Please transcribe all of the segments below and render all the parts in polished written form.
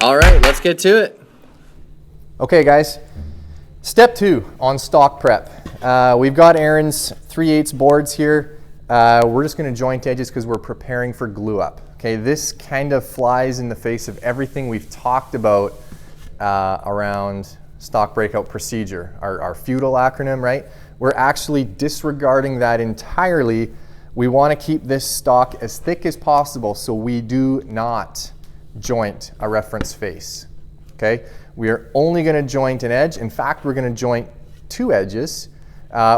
All right, let's get to it. Okay guys, step 2 on stock prep. We've got Aaron's 3/8 boards here. We're just going to joint edges because we're preparing for glue up. Okay, this kind of flies in the face of everything we've talked about around stock breakout procedure, our feudal acronym, right? We're actually disregarding that entirely. We want to keep this stock as thick as possible so we do not joint a reference face. Okay, we are only going to joint an edge. In fact, we're going to joint 2 edges.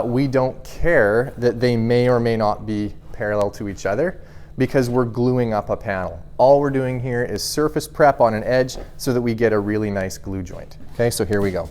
We don't care that they may or may not be parallel to each other because we're gluing up a panel. All we're doing here is surface prep on an edge so that we get a really nice glue joint. Okay, so here we go.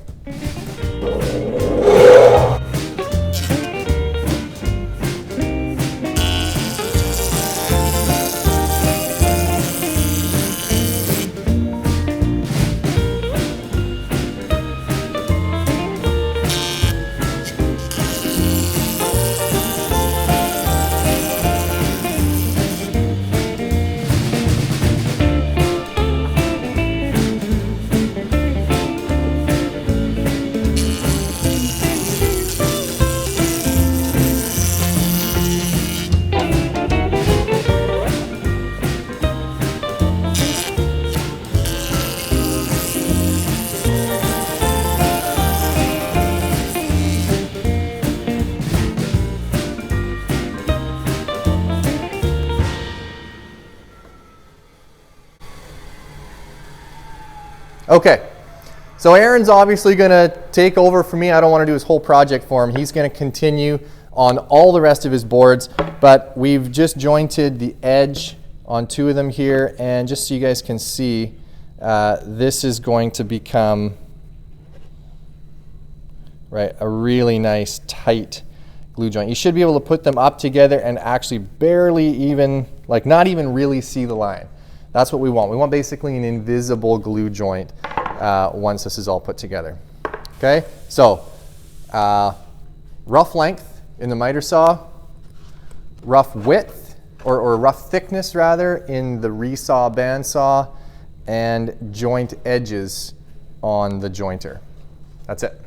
Okay, so Aaron's obviously going to take over for me. I don't want to do his whole project for him. He's going to continue on all the rest of his boards, but we've just jointed the edge on 2 of them here, and just so you guys can see, this is going to become a really nice tight glue joint. You should be able to put them up together and actually barely even, not even really see the line. That's what we want. We want basically an invisible glue joint once this is all put together. Okay, so rough length in the miter saw, rough width, or rough thickness rather, in the resaw bandsaw, and joint edges on the jointer. That's it.